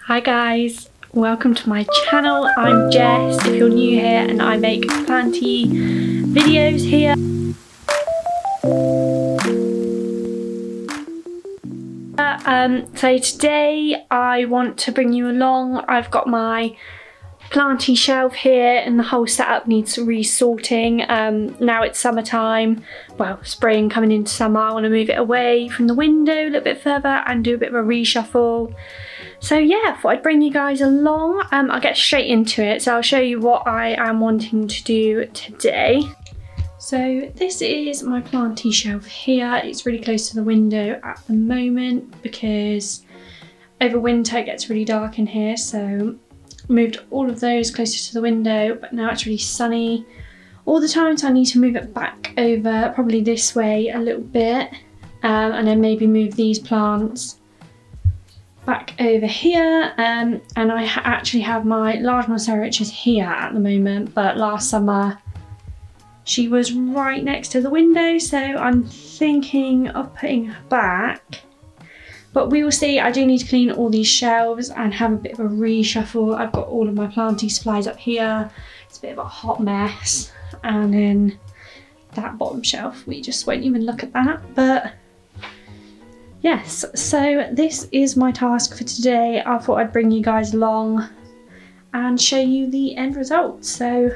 Hi guys, welcome to my channel. I'm Jess if you're new here, and I make planty videos here. So today I want to bring you along. I've got my planty shelf here and the whole setup needs resorting. Now it's summertime, well, spring coming into summer. I want to move it away from the window a little bit further and do a bit of a reshuffle. So yeah, I thought I'd bring you guys along. I'll get straight into it. So I'll show you what I am wanting to do today. So this is my planty shelf here. It's really close to the window at the moment because over winter it gets really dark in here. So moved all of those closer to the window, but now it's really sunny all the time, so I need to move it back over probably this way a little bit, and then maybe move these plants back over here. And I actually have my large Monstera here at the moment, but last summer she was right next to the window, so I'm thinking of putting her back. But we will see. I do need to clean all these shelves and have a bit of a reshuffle. I've got all of my planty supplies up here. It's a bit of a hot mess. And then that bottom shelf, we just won't even look at that. But yes, so this is my task for today. I thought I'd bring you guys along and show you the end result. So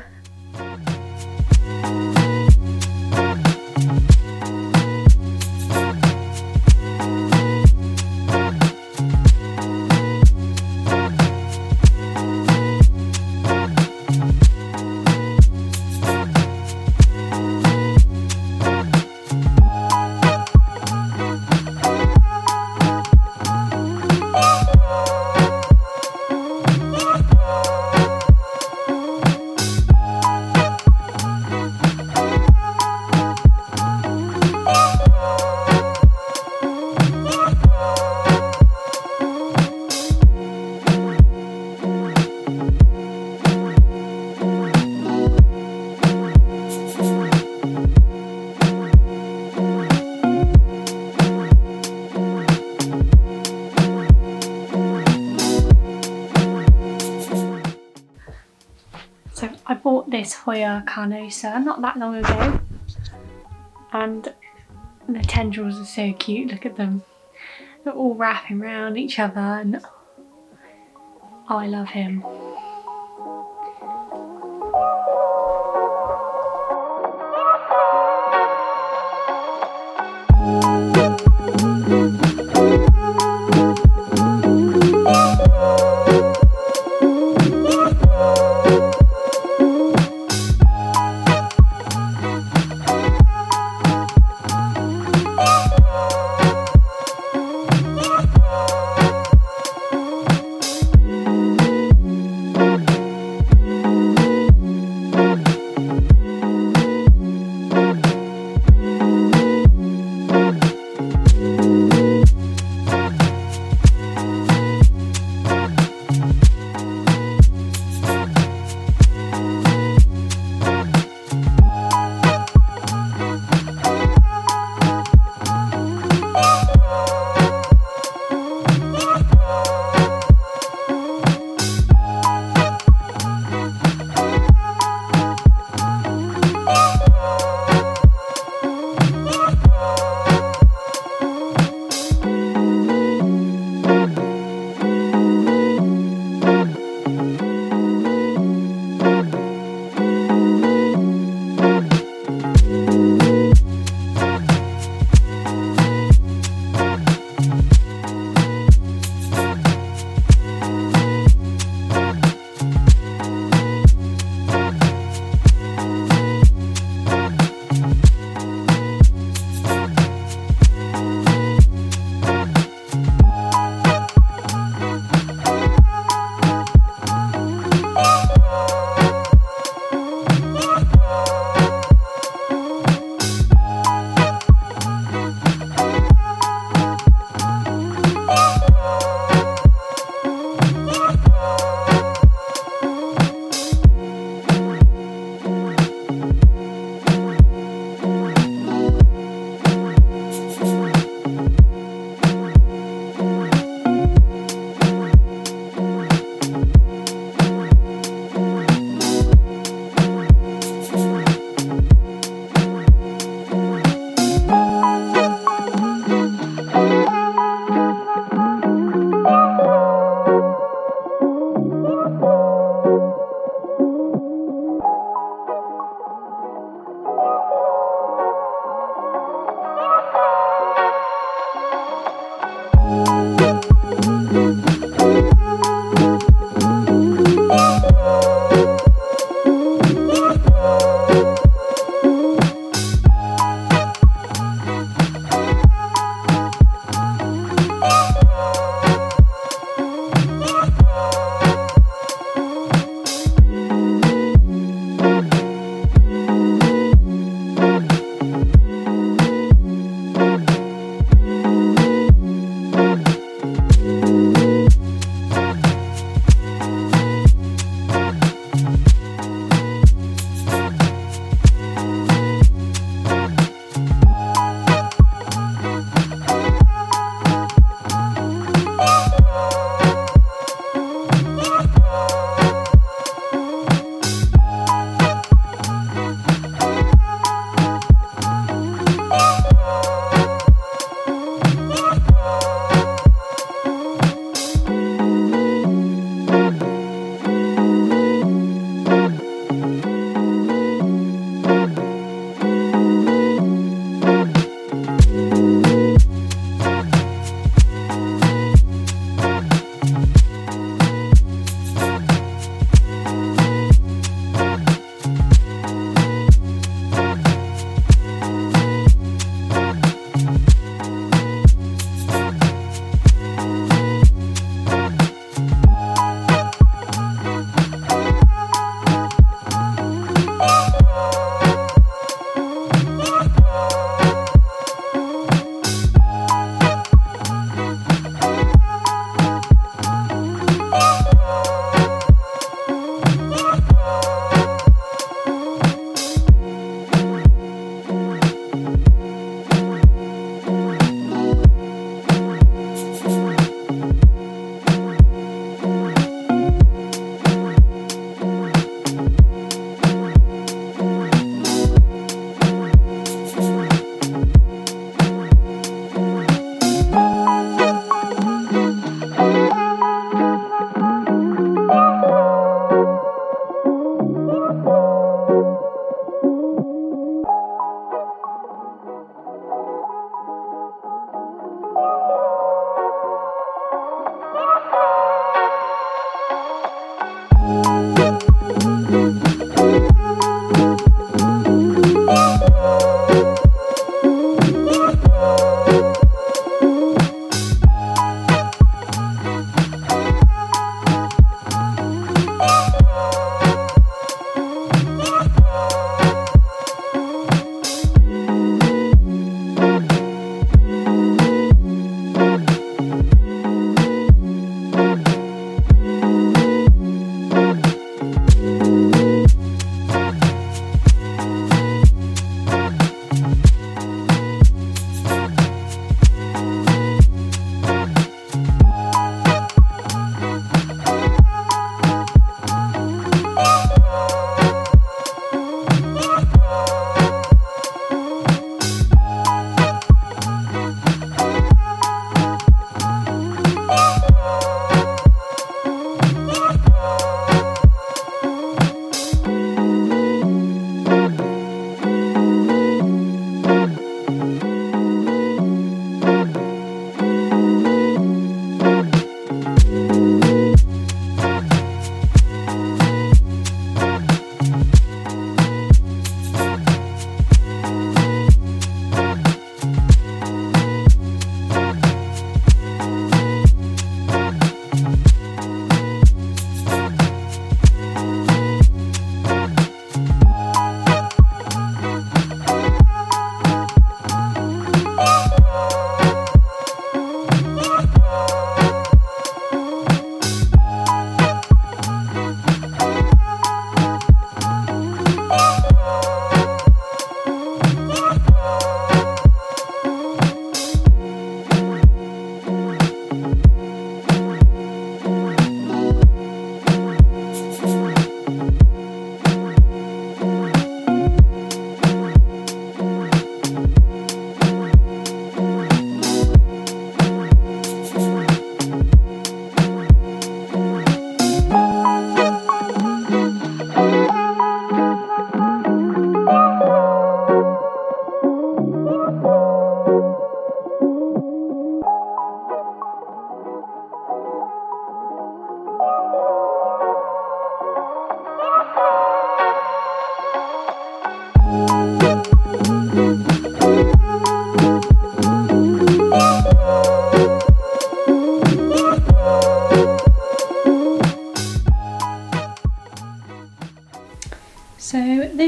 I bought this Hoya carnosa not that long ago, and the tendrils are so cute. Look at them, they're all wrapping around each other, and oh, I love him.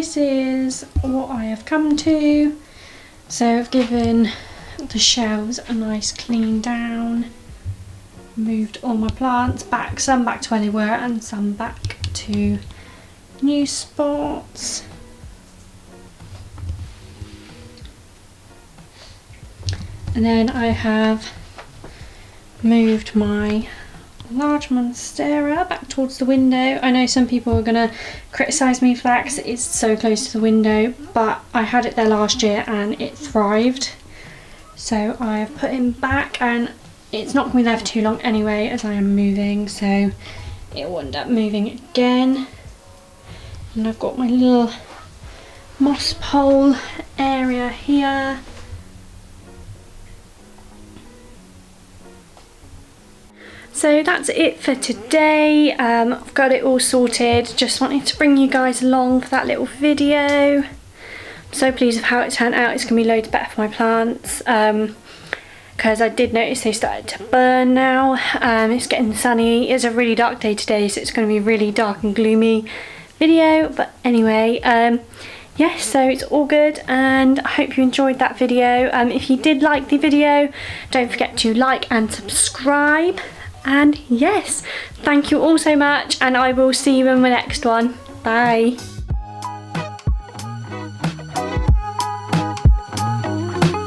this is what I have come to. So I've given the shelves a nice clean down, moved all my plants back, some back to where they were and some back to new spots. And then I have moved my large monstera back towards the window. I know some people are going to criticise me for that because it is so close to the window, but I had it there last year and it thrived. So I have put him back, and it's not going to be there for too long anyway as I am moving, so it will end up moving again. And I've got my little moss pole area here. So that's it for today. I've got it all sorted. Just wanted to bring you guys along for that little video. I'm so pleased with how it turned out. It's going to be loads better for my plants. Because I did notice they started to burn now. It's getting sunny. It's a really dark day today, so it's going to be a really dark and gloomy video. But anyway, yes, so it's all good, and I hope you enjoyed that video. If you did like the video, don't forget to like and subscribe. And yes, thank you all so much, and I will see you in my next one. Bye.